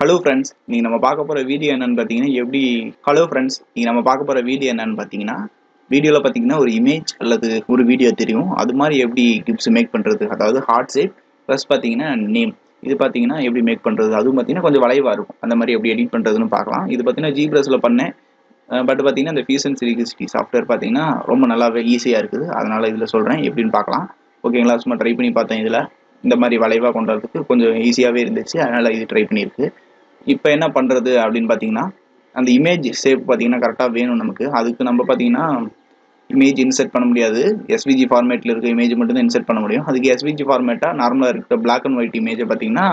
Hello friends, நீங்க நம்ம பார்க்க போற வீடியோ என்னன்னு பார்த்தீங்கன்னா, ஹலோ ஃப்ரெண்ட்ஸ், நீங்க நம்ம பார்க்க போற வீடியோ என்னன்னு பார்த்தீங்கன்னா, வீடியோல பார்த்தீங்கன்னா ஒரு இமேஜ் அல்லது ஒரு வீடியோ தெரியும். அது மாதிரி எப்படி கிப்ஸ் மேக் பண்றது? அதாவது ஹார்ட் ஷேப் ப்ளஸ் பார்த்தீங்கன்னா நேம். இது பார்த்தீங்கன்னா எப்படி மேக் பண்றது? அதுவும் பார்த்தீங்கன்னா கொஞ்சம் வளைவா இருக்கும். அந்த மாதிரி எப்படி எடிட் பண்றதுன்னு பார்க்கலாம். இது பார்த்தீங்கன்னா ஜிப்ரஸ்ல பண்ணேன். பட் பார்த்தீங்கன்னா இந்த ஃபியூஷன் 360 சாஃப்ட்வேர் பார்த்தீங்கன்னா ரொம்ப நல்லாவே ஈஸியா இருக்குது. அதனால இதுல சொல்றேன் எப்படின்னு பார்க்கலாம். ஓகேங்களா? சும்மா ட்ரை பண்ணி பார்த்தேன் இதுல. இந்த மாதிரி வளைவா கொண்டு வரதுக்கு கொஞ்சம் ஈஸியாவே இருந்துச்சு. அதனால இது ட்ரை பண்ணியிருக்கு. இப்போ என்ன பண்ணுறது அப்படின்னு பார்த்தீங்கன்னா, அந்த இமேஜ் ஷேப் பார்த்தீங்கன்னா கரெக்டாக வேணும் நமக்கு. அதுக்கு நம்ம பார்த்தீங்கன்னா இமேஜ் இன்சர்ட் பண்ண முடியாது. எஸ்விஜி ஃபார்மேட்டில் இருக்க இமேஜ் மட்டும் தான் இன்சர்ட் பண்ண முடியும். அதுக்கு எஸ்விஜி ஃபார்மேட்டாக நார்மலாக இருக்க பிளாக் அண்ட் ஒயிட் இமேஜை பார்த்தீங்கன்னா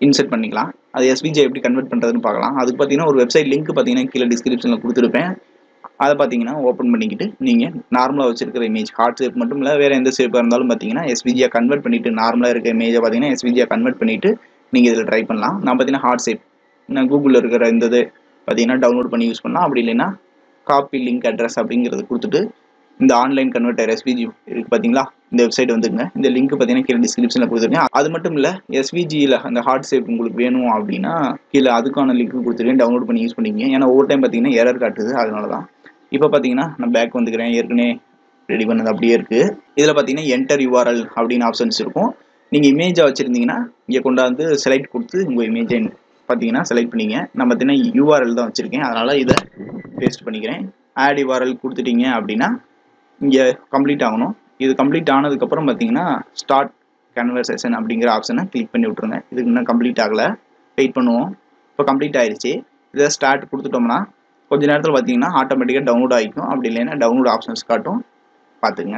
இன்சர்ட் பண்ணிக்கலாம். அது எஸ்விஜி எப்படி கன்வெர்ட் பண்ணுறதுன்னு பார்க்கலாம். அதுக்கு பார்த்தீங்கன்னா ஒரு வெப்சைட் லிங்க் பார்த்தீங்கன்னா கீழே டிஸ்கிரிப்ஷனில் கொடுத்துருப்பேன். அதை பார்த்தீங்கன்னா ஓப்பன் பண்ணிக்கிட்டு நீங்கள் நார்மலாக வச்சிருக்கிற இமேஜ் ஹார்ட் ஷேப் மட்டும் இல்லை வேறு எந்த ஷேப்பாக இருந்தாலும் பார்த்தீங்கன்னா எஸ்விஜியாக கன்வெர்ட் பண்ணிவிட்டு நார்மலாக இருக்க இமேஜை பார்த்தீங்கன்னா எஸ்விஜியாக கன்வெர்ட் பண்ணிவிட்டு நீங்கள் இதில் ட்ரை பண்ணலாம். நான் பார்த்தீங்கன்னா ஹார்ட் ஷேப் நான் கூகுளில் இருக்கிற இந்த இது பார்த்தீங்கன்னா டவுன்லோட் பண்ணி யூஸ் பண்ணலாம். அப்படி இல்லைன்னா காப்பி லிங்க் அட்ரஸ் அப்படிங்கிறது கொடுத்துட்டு இந்த ஆன்லைன் கன்வெர்ட்டர் எஸ்விஜி இருக்குது பார்த்தீங்களா, இந்த வெப்சைட் வந்துங்க. இந்த லிங்க் பார்த்தீங்கன்னா கீழே டிஸ்கிரிப்ஷனில் கொடுத்துருக்கேன். அது மட்டும் இல்லை எஸ்விஜியில் அந்த ஹார்ட் ஷேப் உங்களுக்கு வேணும் அப்படின்னா கீழே அதுக்கான லிங்க் கொடுத்துருக்கேன். டவுன்லோட் பண்ணி யூஸ் பண்ணிக்கிங்க. ஏன்னா ஒவ்வொரு டைம் பார்த்தீங்கன்னா எரர் காட்டுது, அதனால தான். இப்போ பார்த்தீங்கன்னா நான் பேக் வந்துக்கிறேன். ஏற்கனவே ரெடி பண்ணது அப்படியே இருக்குது. இதில் பார்த்தீங்கன்னா என்டர் யூஆர்எல் அப்படின்னு ஆப்ஷன்ஸ் இருக்கும். நீங்கள் இமேஜாக வச்சுருந்தீங்கன்னா இங்கே கொண்டாந்து செலக்ட் கொடுத்து உங்கள் இமேஜை பார்த்தீங்கன்னா செலக்ட் பண்ணிங்க. நான் பார்த்தீங்கன்னா யூஆர்எல் தான் வச்சுருக்கேன், அதனால் இதை பேஸ்ட் பண்ணிக்கிறேன். ஆட் யூஆர்எல் கொடுத்துட்டீங்க அப்படின்னா இங்கே கம்ப்ளீட் ஆகணும். இது கம்ப்ளீட் ஆனதுக்கப்புறம் பார்த்தீங்கன்னா ஸ்டார்ட் கன்வர்சேஷன் அப்படிங்கிற ஆப்ஷனை கிளிக் பண்ணி விட்ருங்க. இதுக்கு இன்னும் கம்ப்ளீட் ஆகலை, வெயிட் பண்ணுவோம். இப்போ கம்ப்ளீட் ஆயிடுச்சு. இதை ஸ்டார்ட் கொடுத்துட்டோம்னா கொஞ்ச நேரத்தில் பார்த்தீங்கன்னா ஆட்டோமேட்டிக்காக டவுன்லோட் ஆகிக்கும். அப்படி இல்லைன்னா டவுன்லோட் ஆப்ஷன்ஸ் காட்டும், பார்த்துங்க.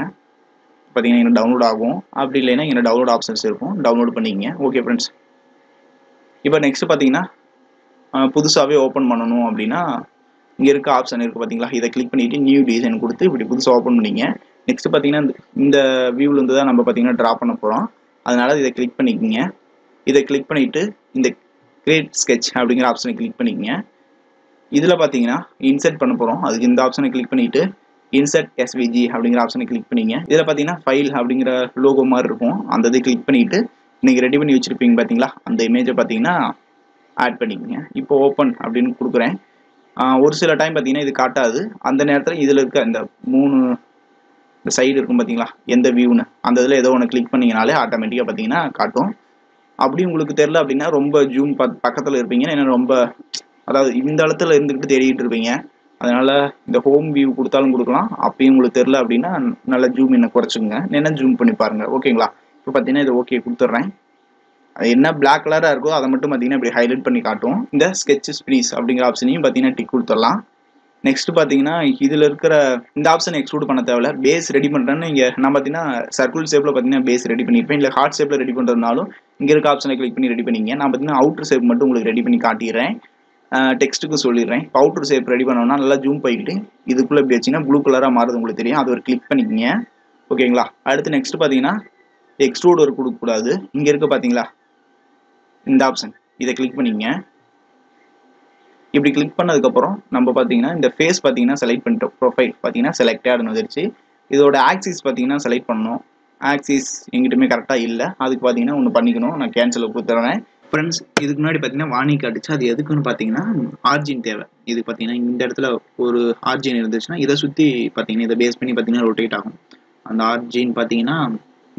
பார்த்தீங்கன்னா இங்கே டவுன்லோட் ஆகும். அப்படி இல்லைன்னா இங்கே டவுன்லோட் ஆப்ஷன்ஸ் இருக்கும், டவுன்லோட் பண்ணிக்கங்க. ஓகே ஃப்ரெண்ட்ஸ், இப்போ நெக்ஸ்ட் பார்த்தீங்கன்னா புதுசாகவே ஓப்பன் பண்ணணும் அப்படின்னா இங்கே இருக்க ஆப்ஷன் இருக்குது பார்த்தீங்களா, இதை கிளிக் பண்ணிவிட்டு நியூ டிசைன் கொடுத்து இப்படி புதுசாக ஓப்பன் பண்ணிங்க. நெக்ஸ்ட் பார்த்தீங்கன்னா இந்த வியூவிலேருந்து தான் நம்ம பார்த்தீங்கன்னா ட்ரா பண்ண போகிறோம். அதனால் இதை கிளிக் பண்ணிக்கோங்க. இதை கிளிக் பண்ணிவிட்டு இந்த கிரியேட் ஸ்கெட்ச் அப்படிங்கிற ஆப்ஷனை கிளிக் பண்ணிக்கங்க. இதில் பார்த்தீங்கன்னா இன்சர்ட் பண்ண போகிறோம். அதுக்கு இந்த ஆப்ஷனை கிளிக் பண்ணிவிட்டு இன்சர்ட் எஸ்விஜி அப்படிங்கிற ஆப்ஷனை கிளிக் பண்ணிங்க. இதில் பார்த்தீங்கன்னா ஃபைல் அப்படிங்கிற லோகோ மாதிரி இருக்கும், அந்த இதை கிளிக் பண்ணிவிட்டு நீங்கள் ரெடி பண்ணி வச்சுருப்பீங்க பார்த்தீங்களா, அந்த இமேஜை பார்த்தீங்கன்னா ஆட் பண்ணிக்கோங்க. இப்போ ஓப்பன் அப்படின்னு கொடுக்குறேன். ஒரு சில டைம் பார்த்தீங்கன்னா இது காட்டாது. அந்த நேரத்தில் இதில் இருக்க இந்த 3 சைடு இருக்கும் பார்த்தீங்களா, எந்த வியூன்னு அந்த இதில் ஏதோ ஒன்று கிளிக் பண்ணிங்கனாலே ஆட்டோமேட்டிக்காக பார்த்தீங்கன்னா காட்டும். அப்படி உங்களுக்கு தெரில அப்படின்னா ரொம்ப ஜூம் பக்கத்தில் இருப்பீங்க, ஏன்னா ரொம்ப அதாவது இந்த இடத்துல இருந்துக்கிட்டு தேடிட்டு இருப்பீங்க. அதனால் இந்த ஹோம் வியூ கொடுத்தாலும் கொடுக்கலாம். அப்பயும் உங்களுக்கு தெரில அப்படின்னா நல்லா ஜூம் இன்னும் குறைச்சிங்க, என்ன ஜூம் பண்ணி பாருங்கள். ஓகேங்களா, இப்போ பார்த்தீங்கன்னா இது ஓகே கொடுத்துட்றேன். அது என்ன பிளாக் கலராக இருக்கோ அதை மட்டும் பார்த்தீங்கன்னா இப்படி ஹைலைட் பண்ணி காட்டும். இந்த ஸ்கெட்ச் ஸ்ப்ரீஸ் அப்படிங்கிற ஆப்ஷனையும் பார்த்தீங்கன்னா டிக் கொடுத்துடலாம். நெக்ஸ்ட் பார்த்தீங்கன்னா இதில் இருக்கிற இந்த ஆப்ஷன் எக்ஸ்க்ளூட் பண்ண தேவையில்ல. பேஸ் ரெடி பண்ணுறேன்னு இங்கே நான் பார்த்தீங்கன்னா சர்க்கிள் ஷேப்பில் பார்த்தீங்கன்னா பேஸ் ரெடி பண்ணியிருப்பேன். இல்லை ஹார்ட் ஷேப்பில் ரெடி பண்ணுறதுனாலும் இங்கே இருக்க ஆப்ஷனை கிளிக் பண்ணி ரெடி பண்ணிங்க. நான் பார்த்தீங்கன்னா அவுட்டர் ஷேப் மட்டும் உங்களுக்கு ரெடி பண்ணி காட்டிடுறேன். டெக்ஸ்ட்டுக்கு சொல்லிடுறேன். இப்போ அவுட்டர் ஷேப் ரெடி பண்ணோம்னா நல்லா ஜூம் போய்கிட்டு இதுக்குள்ளே எப்படி வச்சிங்கன்னா ப்ளூ கலராக மாறுது உங்களுக்கு தெரியும். அது ஒரு கிளிக் பண்ணிக்கிங்க. ஓகேங்களா, அடுத்து நெக்ஸ்ட் பார்த்தீங்கன்னா எக்ஸ்ட்ரூட் ஒரு கொடுக்கக்கூடாது. இங்கே இருக்க பார்த்தீங்களா இந்த ஆப்ஷன், இதை கிளிக் பண்ணிங்க. இப்படி கிளிக் பண்ணதுக்கப்புறம் நம்ம பார்த்தீங்கன்னா இந்த ஃபேஸ் பார்த்தீங்கன்னா செலக்ட் பண்ணிட்டோம். ப்ரொஃபைல் பார்த்தீங்கன்னா செலக்டட்னு வந்துருச்சு. இதோட ஆக்சிஸ் பார்த்தீங்கன்னா செலக்ட் பண்ணணும். ஆக்சிஸ் எங்கிட்டுமே கரெக்டாக இல்லை, அதுக்கு பார்த்தீங்கன்னா ஒன்று பண்ணிக்கணும். நான் கேன்சலில் கொடுத்துட்றேன். ஃப்ரெண்ட்ஸ், இதுக்கு முன்னாடி பார்த்தீங்கன்னா வார்னிங் காட்டுச்சு. அது எதுக்குன்னு பார்த்தீங்கன்னா ஆர்ஜின் தேவை. இது பார்த்தீங்கன்னா இந்த இடத்துல ஒரு ஆர்ஜின் இருந்துச்சுன்னா இதை சுற்றி பார்த்தீங்கன்னா இதை பேஸ் பண்ணி பார்த்தீங்கன்னா ரொட்டேட் ஆகும். அந்த ஆர்ஜின் பார்த்தீங்கன்னா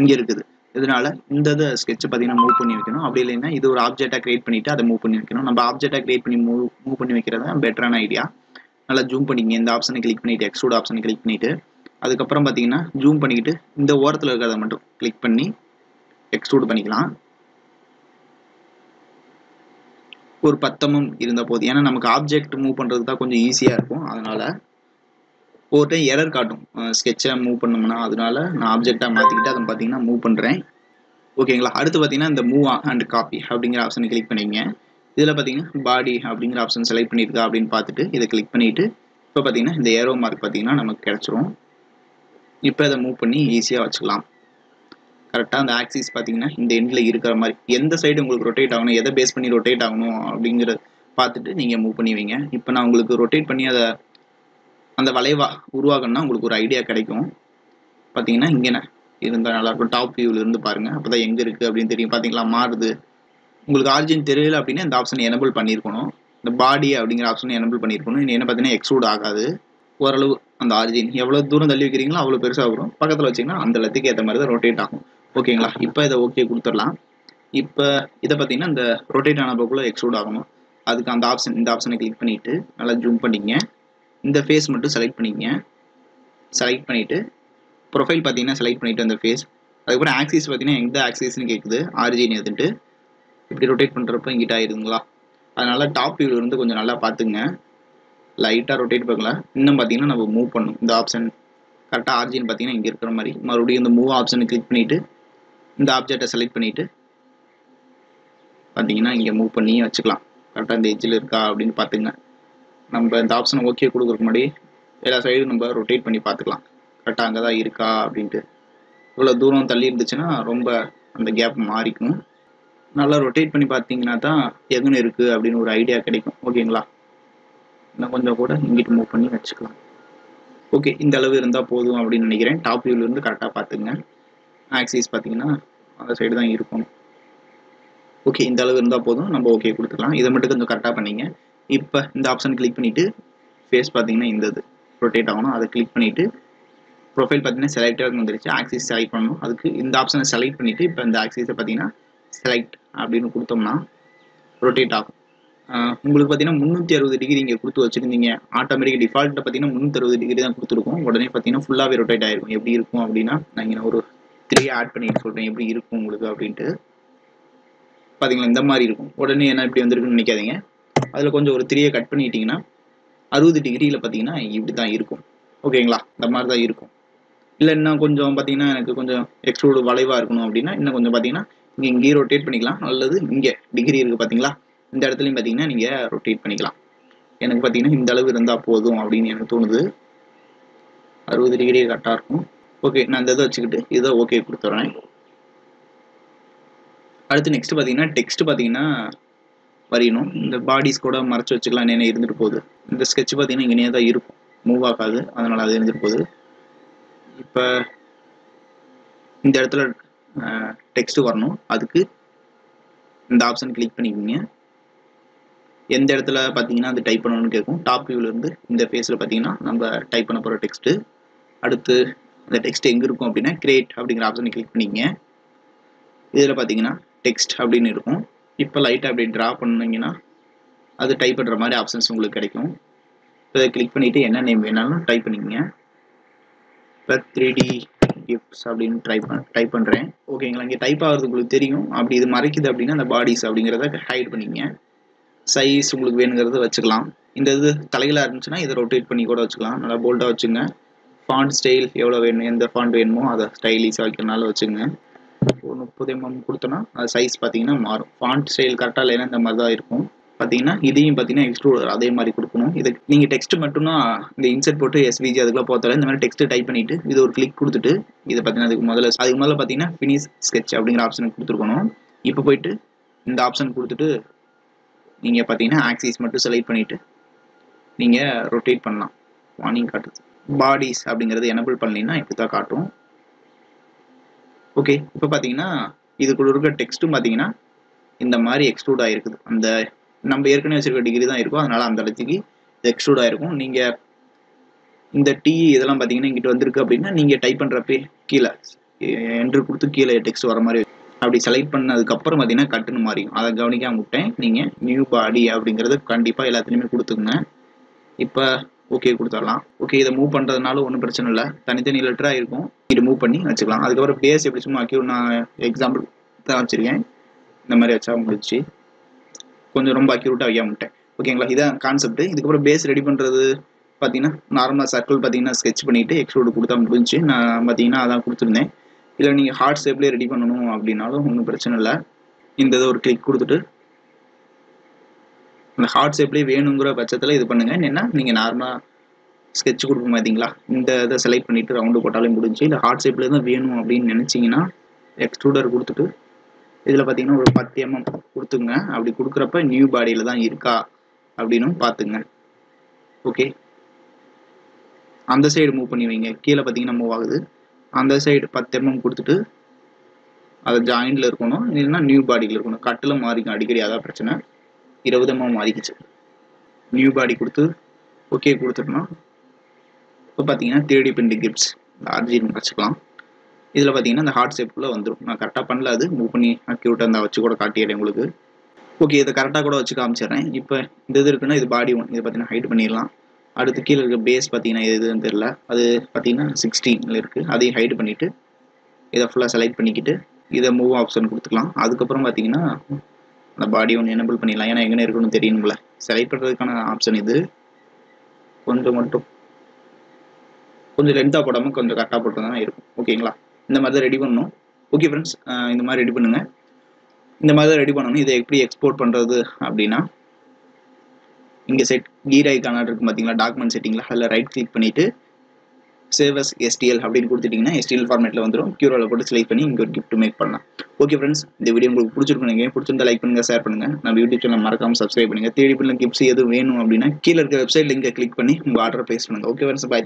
இங்கே இருக்குது. இதனால இந்த ஸ்கெட்சை பார்த்தீங்கன்னா மூவ் பண்ணி வைக்கணும். அப்படி இல்லைன்னா இது ஒரு ஆப்ஜெக்டாக கிரியேட் பண்ணிட்டு அதை மூவ் பண்ணி வைக்கணும். நம்ம ஆப்ஜெக்டாக கிரியேட் பண்ணி மூவ் பண்ணி வைக்கிறது தான் பெட்டரான ஐடியா. நல்லா ஜூம் பண்ணிங்க. இந்த ஆப்ஷனை கிளிக் பண்ணிட்டு எக்ஸ்ட்ரூட் ஆப்ஷனை கிளிக் பண்ணிட்டு அதுக்கப்புறம் பார்த்தீங்கன்னா ஜூம் பண்ணிக்கிட்டு இந்த ஓரத்தில் இருக்கிறத மட்டும் கிளிக் பண்ணி எக்ஸ்ட்ரூட் பண்ணிக்கலாம். ஒரு 10 இருந்த போது, ஏன்னா நமக்கு ஆப்ஜெக்ட் மூவ் பண்ணுறது தான் கொஞ்சம் ஈஸியாக இருக்கும். அதனால ஒரு டைம் எரர் காட்டும் ஸ்கெட்சை மூவ் பண்ணோம்னா, அதனால நான் ஆப்ஜெக்டாக மாற்றிக்கிட்டு அதை பார்த்தீங்கன்னா மூவ் பண்ணுறேன். ஓகேங்களா, அடுத்து பார்த்தீங்கன்னா இந்த மூவ் அண்ட் காப்பி அப்படிங்கிற ஆப்ஷனை கிளிக் பண்ணிங்க. இதில் பார்த்தீங்கன்னா பாடி அப்படிங்கிற ஆப்ஷன் செலக்ட் பண்ணியிருக்கா அப்படின்னு பார்த்துட்டு இதை கிளிக் பண்ணிவிட்டு இப்போ பார்த்தீங்கன்னா இந்த ஏரோ மார்க் பார்த்தீங்கன்னா நமக்கு கிடச்சிரும். இப்போ இதை மூவ் பண்ணி ஈஸியாக வச்சுக்கலாம். கரெக்டாக அந்த ஆக்சிஸ் பார்த்தீங்கன்னா இந்த எண்டில் இருக்கிற மாதிரி எந்த சைடு உங்களுக்கு ரொட்டேட் ஆகணும், எதை பேஸ் பண்ணி ரொட்டேட் ஆகணும் அப்படிங்கிறத பார்த்துட்டு நீங்கள் மூவ் பண்ணுவீங்க. இப்போ நான் உங்களுக்கு ரொட்டேட் பண்ணி அதை அந்த வளைவா உருவாக்கணும்னா உங்களுக்கு ஒரு ஐடியா கிடைக்கும். பார்த்தீங்கன்னா இங்கே இருந்தால் நல்லாயிருக்கும். டாப் வியூவில் இருந்து பாருங்கள், அப்போ தான் எங்கே இருக்குது அப்படின்னு தெரியும். பார்த்தீங்களா மாறுது. உங்களுக்கு ஆரிஜின் தெரியல அப்படின்னா இந்த ஆப்ஷன் எனபிள் பண்ணியிருக்கணும். இந்த பாடி அப்படிங்கிற ஆப்ஷன் எனபிள் பண்ணியிருக்கணும். இது என்ன பார்த்தீங்கன்னா எக்ஸ்ட்ரூட் ஆகாது. ஓரளவு அந்த ஆரிஜின் எவ்வளோ தூரம் தள்ளி வைக்கிறீங்களோ அவ்வளோ பெருசாக வரும். பக்கத்தில் வச்சிங்கன்னா அந்த இடத்துக்கு ஏற்ற மாதிரி தான் ரொட்டேட் ஆகும். ஓகேங்களா? இப்போ இதை ஓகே கொடுத்துடலாம். இப்போ இதை பார்த்தீங்கன்னா இந்த ரொட்டேட் ஆனப்போக்குள்ள எக்ஸ்ட்ரூட் ஆகணும். அதுக்கு அந்த ஆப்ஷன் இந்த ஆப்ஷனை கிளிக் பண்ணிவிட்டு நல்லா ஜூம் பண்ணிங்க. இந்த ஃபேஸ் மட்டும் செலக்ட் பண்ணிக்கங்க. செலக்ட் பண்ணிவிட்டு ப்ரொஃபைல் பார்த்தீங்கன்னா செலக்ட் பண்ணிவிட்டு அந்த ஃபேஸ். அதுக்கப்புறம் ஆக்சிஸ் பார்த்தீங்கன்னா எந்த ஆக்சிஸ்ன்னு கேட்குது, ஆரிஜின் எதுன்ட்டு. இப்படி ரொட்டேட் பண்ணுறப்ப இங்கிட்ட ஆயிருதுங்களா? அதனால டாப் வியூவில் இருந்து கொஞ்சம் நல்லா பார்த்துங்க. லைட்டாக ரொட்டேட் பண்ணலாம். இன்னும் பார்த்தீங்கன்னா நம்ம மூவ் பண்ணணும். இந்த ஆப்ஷன் கரெக்டாக ஆரிஜின் பார்த்தீங்கன்னா இங்கே இருக்கிற மாதிரி மறுபடியும் இந்த மூவ் ஆப்ஷனை கிளிக் பண்ணிவிட்டு இந்த ஆப்ஜெக்டை செலக்ட் பண்ணிவிட்டு பார்த்தீங்கன்னா இங்கே மூவ் பண்ணி வச்சுக்கலாம். கரெக்டாக இந்த எட்ஜில் இருக்கா அப்படின்னு பார்த்துங்க. நம்ம இந்த ஆப்ஷனை ஓகே கொடுக்குறதுக்கு முன்னாடி எல்லா சைடும் நம்ம ரொட்டேட் பண்ணி பார்த்துக்கலாம். கரெக்டாக அங்கே தான் இருக்கா அப்படின்ட்டு. இவ்வளோ தூரம் தள்ளி இருந்துச்சுன்னா ரொம்ப அந்த கேப் மாறிக்கும். நல்லா ரொட்டேட் பண்ணி பார்த்தீங்கன்னா தான் எங்கன்னு இருக்குது அப்படின்னு ஒரு ஐடியா கிடைக்கும். ஓகேங்களா? இன்னும் கொஞ்சம் கூட இங்கிட்டு மூவ் பண்ணி வச்சுக்கலாம். ஓகே, இந்த அளவு இருந்தால் போதும் அப்படின்னு நினைக்கிறேன். டாப் வியூலேருந்து கரெக்டாக பார்த்துங்க. ஆக்சிஸ் பார்த்தீங்கன்னா அந்த சைடு தான் இருக்கும். ஓகே, இந்த அளவு இருந்தால் போதும். நம்ம ஓகே கொடுத்துக்கலாம். இதை மட்டும் கொஞ்சம் கரெக்டாக பண்ணிங்க. இப்போ இந்த ஆப்ஷன் கிளிக் பண்ணிவிட்டு ஃபேஸ் பார்த்தீங்கன்னா இந்த இது ரொட்டேட் ஆகணும். அதை கிளிக் பண்ணிவிட்டு ப்ரொஃபைல் பார்த்தீங்கன்னா செலக்டாக வந்துருச்சு. ஆக்சிஸ் செலக்ட் பண்ணணும். அதுக்கு இந்த ஆப்ஷனை செலக்ட் பண்ணிவிட்டு இப்போ இந்த ஆக்சிஸை பார்த்தீங்கன்னா செலக்ட் அப்படின்னு கொடுத்தோம்னா ரொட்டேட் ஆகும். உங்களுக்கு பார்த்தீங்கன்னா 360 டிகிரி இங்கே கொடுத்து வச்சுருந்தீங்க. ஆட்டோமேட்டிக் டிஃபால்ட்டில் பார்த்தீங்கன்னா 360 டிகிரி தான் கொடுத்துருக்கும். உடனே பார்த்தீங்கன்னா ஃபுல்லாகவே ரொட்டேட் ஆகிருக்கும். எப்படி இருக்கும் அப்படின்னா நான் இங்கே ஒரு 3 ஆட் பண்ணிட்டு சொல்கிறேன் எப்படி இருக்கும் உங்களுக்கு அப்படின்ட்டு. பார்த்தீங்களா இந்த மாதிரி இருக்கும். உடனே என்ன இப்படி வந்திருக்குன்னு நினைக்காதீங்க. அதில் கொஞ்சம் ஒரு 3 கட் பண்ணிட்டீங்கன்னா 60 டிகிரியில் பார்த்தீங்கன்னா இப்படி தான் இருக்கும். ஓகேங்களா? இந்த மாதிரி தான் இருக்கும். இல்லை இன்னும் கொஞ்சம் பார்த்தீங்கன்னா எனக்கு கொஞ்சம் எக்ஸ்ட்ரூடு வளைவாக இருக்கணும் அப்படின்னா இன்னும் கொஞ்சம் பார்த்தீங்கன்னா இங்கேயும் ரொட்டேட் பண்ணிக்கலாம். அல்லது இங்கே டிகிரி இருக்குது பார்த்தீங்களா, இந்த இடத்துலையும் பார்த்தீங்கன்னா நீங்கள் ரொட்டேட் பண்ணிக்கலாம். எனக்கு பார்த்தீங்கன்னா இந்த அளவு இருந்தால் போதும் அப்படின்னு எனக்கு தோணுது. 60 டிகிரி கரெக்டாக இருக்கும். ஓகே, நான் இந்த இதை வச்சுக்கிட்டு இதை ஓகே கொடுத்துட்றேன். அடுத்து நெக்ஸ்ட் பார்த்தீங்கன்னா டெக்ஸ்ட் பார்த்தீங்கன்னா வரையணும். இந்த பாடிஸ் கூட மறைச்சி வச்சுக்கலாம். என்ன இருந்துட்டு போகுது. இந்த ஸ்கெட்ச் பார்த்தீங்கன்னா இங்கேயே தான் இருக்கும், மூவ் ஆகாது. அதனால் அது இருந்துட்டு போகுது. இப்போ இந்த இடத்துல டெக்ஸ்ட் வரணும். அதுக்கு இந்த ஆப்ஷன் கிளிக் பண்ணிக்கோங்க. எந்த இடத்துல பார்த்தீங்கன்னா அது டைப் பண்ணணும்னு கேட்கும். டாப் வியூவிலேருந்து இந்த ஃபேஸில் பார்த்தீங்கன்னா நம்ம டைப் பண்ண போகிற டெக்ஸ்ட்டு. அடுத்து அந்த டெக்ஸ்ட் எங்கே இருக்கும் அப்படின்னா கிரியேட் அப்படிங்கிற ஆப்ஷனை கிளிக் பண்ணிங்க. இதில் பார்த்தீங்கன்னா டெக்ஸ்ட் அப்படின்னு இருக்கும். இப்போ லைட்டாக அப்படி ட்ரா பண்ணிங்கன்னா அது டைப் பண்ணுற மாதிரி ஆப்ஷன்ஸ் உங்களுக்கு கிடைக்கும். இதை கிளிக் பண்ணிவிட்டு என்ன நேம் வேணாலும் டைப் பண்ணிக்கங்க. இப்போ 3D கிஃப்ட்ஸ் அப்படின்னு டைப் பண்ணுறேன். ஓகேங்களா? இங்கே டைப் ஆகிறது உங்களுக்கு தெரியும். அப்படி இது மறைக்குது அப்படின்னா அந்த பாடிஸ் அப்படிங்கிறத ஹைட் பண்ணிக்கங்க. சைஸ் உங்களுக்கு வேணுங்கிறத வச்சுக்கலாம். இந்த இது தலைகளாக இருந்துச்சுன்னா இதை ரொட்டேட் பண்ணி கூட வச்சுக்கலாம். நல்லா போல்டாக வச்சுங்க. ஃபாண்ட் ஸ்டைல் எவ்வளோ வேணும், எந்த ஃபாண்ட் வேணுமோ அதை ஸ்டைலிஷாக வைக்கிறனால வச்சுங்க. ஒரு 30 mm கொடுத்தோன்னா அது சைஸ் பார்த்தீங்கன்னா மாறும். ஃபாண்ட் ஸ்டைல் கரெக்டாக இல்லைன்னா இந்த மாதிரி தான் இருக்கும். பார்த்தீங்கன்னா இதையும் பார்த்தீங்கன்னா எக்ஸ்ட்ரூட் அதே மாதிரி கொடுக்கணும். இது நீங்கள் டெக்ஸ்ட் மட்டும்னா இந்த இன்செர்ட் போட்டு SVG அதுக்குள்ள போத்தால இந்த மாதிரி டெக்ஸ்ட் டைப் பண்ணிவிட்டு இது ஒரு கிளிக் கொடுத்துட்டு இதை பார்த்தீங்கன்னா அதுக்கு முதல்ல பார்த்தீங்கன்னா ஃபினிஷ் ஸ்கெட்ச் அப்படிங்கிற ஆப்ஷனுக்கு கொடுத்துருக்கணும். இப்போ போயிட்டு இந்த ஆப்ஷன் கொடுத்துட்டு நீங்கள் பார்த்தீங்கன்னா ஆக்சிஸ் மட்டும் செலக்ட் பண்ணிவிட்டு நீங்கள் ரொட்டேட் பண்ணலாம். வார்னிங் காட்டுது. பாடிஸ் அப்படிங்கிறது எனபிள் பண்ணிங்கன்னா இப்படி தான் காட்டும். ஓகே, இப்போ பார்த்தீங்கன்னா இதுக்குள்ள இருக்க டெக்ஸ்ட்டும் பார்த்தீங்கன்னா இந்த மாதிரி எக்ஸ்ட்ரூட் ஆகிருக்குது. அந்த நம்ம ஏற்கனவே வச்சிருக்க டிகிரி தான் இருக்கும். அதனால் அந்த இடத்துக்கு எக்ஸ்ட்ரூட் ஆகிருக்கும். நீங்கள் இந்த இதெல்லாம் பார்த்தீங்கன்னா இங்கிட்ட வந்திருக்கு அப்படின்னா நீங்கள் டைப் பண்ணுறப்பே கீழே என்ட்ரு கொடுத்து கீழே டெக்ஸ்ட் வர மாதிரி அப்படி செலக்ட் பண்ணதுக்கப்புறம் பார்த்தீங்கன்னா கட்டுன்னு மாறியும். அதை கவனிக்காம விட்டேன். நீங்கள் நியூ பாடி அப்படிங்கிறது கண்டிப்பாக எல்லாத்துலேயுமே கொடுத்துங்க. இப்போ ஓகே கொடுத்துடலாம். ஓகே, இதை மூவ் பண்ணுறதுனால ஒன்றும் பிரச்சனை இல்லை. தனித்தனி லெட்டராக இருக்கும். இது மூவ் பண்ணி வச்சுக்கலாம். அதுக்கப்புறம் பேஸ் எப்படி சும்மா அக்யூர் நான் எக்ஸாம்பிள் தான் வச்சுருக்கேன். இந்த மாதிரி வச்சா முடிச்சு கொஞ்சம் ரொம்ப அக்யூரேட்டாக வைக்காமட்டேன். ஓகேங்களா? இதான் கான்செப்ட். இதுக்கப்புறம் பேஸ் ரெடி பண்ணுறது பார்த்தீங்கன்னா நார்மலாக சர்க்கிள் பார்த்தீங்கன்னா ஸ்கெட்ச் பண்ணிவிட்டு எக்ஸ்ட்ரூட் கொடுத்தா முடிஞ்சு. நான் பார்த்தீங்கன்னா அதான் கொடுத்துருந்தேன். இல்லை நீங்கள் ஹார்ட் ஷேப்லேயே ரெடி பண்ணணும் அப்படின்னாலும் ஒன்றும் பிரச்சனை இல்லை. இந்த இதை ஒரு கிளிக் கொடுத்துட்டு இந்த ஹார்ட் ஷேப்லேயே வேணுங்கிற பட்சத்தில் இது பண்ணுங்கள். என்னென்னா நீங்கள் நார்மலாக ஸ்கெட்ச் கொடுப்போம் பார்த்தீங்களா, இந்த இதை செலக்ட் பண்ணிவிட்டு ரவுண்டு போட்டாலே முடிஞ்சு. இல்லை ஹார்ட் ஷேப்லேயே தான் வேணும் அப்படின்னு நினச்சிங்கன்னா எக்ஸ்ட்ரூடர் கொடுத்துட்டு இதில் பார்த்தீங்கன்னா ஒரு 10 mm கொடுத்துங்க. அப்படி கொடுக்குறப்ப நியூ பாடியில் தான் இருக்கா அப்படின்னும் பார்த்துங்க. ஓகே, அந்த சைடு மூவ் பண்ணி வைங்க. கீழே பார்த்தீங்கன்னா மூவ் ஆகுது. அந்த சைடு 10 mm கொடுத்துட்டு அது ஜாயிண்டில் இருக்கணும், இல்லைன்னா நியூ பாடியில் இருக்கணும். கட்டில் மாறிக்கும் அடிக்கடி, அதான் பிரச்சனை. 20 mm மாறிக்குச்சு. நியூ பாடி கொடுத்து ஓகே கொடுத்துட்டோம்னா இப்போ பார்த்தீங்கன்னா 3D பிரிண்டிங் கிப்ஸ் ஆர்ஜின் வச்சுக்கலாம். இதில் பார்த்தீங்கன்னா இந்த ஹார்ட் ஷேப்புக்குள்ளே வந்துடும். நான் கரெக்டாக பண்ணல, அது மூவ் பண்ணி அக்யூட்டாக இருந்தால் வச்சு கூட காட்டிடுறேன் உங்களுக்கு. ஓகே, இதை கரெக்டாக கூட வச்சு காமிச்சிடுறேன். இப்போ இந்த இது இருக்குன்னா இது பாடி 1, இதை பார்த்தீங்கன்னா ஹைட் பண்ணிடலாம். அடுத்து கீழே இருக்க பேஸ் பார்த்தீங்கன்னா எதுன்னு தெரியல, அது பார்த்தீங்கன்னா 16 இருக்குது. அதையும் ஹைட் பண்ணிவிட்டு இதை ஃபுல்லாக செலக்ட் பண்ணிக்கிட்டு இதை மூவ் ஆப்ஷன் கொடுத்துக்கலாம். அதுக்கப்புறம் பார்த்தீங்கன்னா அந்த பாடி 1 எனேபிள் பண்ணிடலாம். ஏன்னா எங்கே இருக்குன்னு தெரியணும்ல. செலக்ட் பண்ணுறதுக்கான ஆப்ஷன் இது. கொஞ்சம் லென்த்தாக போடாமல் கொஞ்சம் கரெக்டாக போட்டு தான் இருக்கும். ஓகேங்களா? இந்த மாதிரி தான் ரெடி பண்ணணும். ஓகே ஃப்ரெண்ட்ஸ், இந்த மாதிரி ரெடி பண்ணுங்கள். இந்த மாதிரி தான் ரெடி பண்ணணும். இதை எப்படி எக்ஸ்போர்ட் பண்ணுறது அப்படின்னா, இங்கே செட் கீர் ஐக்கான இருக்குது பார்த்தீங்களா, டாக்குமெண்ட் செட்டிங்கில். அதில் ரைட் கிளிக் பண்ணிவிட்டு சேவ் அஸ் STL அப்படின்னு கொடுத்துட்டிங்கன்னா STL ஃபார்மேட்டில் வந்துடும். கியூரோவில் போட்டு செலக்ட் பண்ணி இங்கே ஒரு கிஃப்ட் மேக் பண்ணலாம். ஓகே ஃப்ரெண்ட்ஸ், இந்த வீடியோ உங்களுக்கு பிடிச்சிருக்கும். நீங்கள் பிடிச்சிருந்தா லைக் பண்ணுங்கள், ஷேர் பண்ணுங்கள். நம்ம யூடியூப் சேனல் மறக்காமல் சப்ஸ்கிரைப் பண்ணுங்கள். 3D பிரிண்டிங் கிப்ஸ் எதுவும் வேணும் அப்படின்னா கீழே இருக்க வெப்சைட் லிங்கை கிளிக் பண்ணி உங்கள் ஆர்டரை ப்ளேஸ் பண்ணுங்கள். Okay friends, by.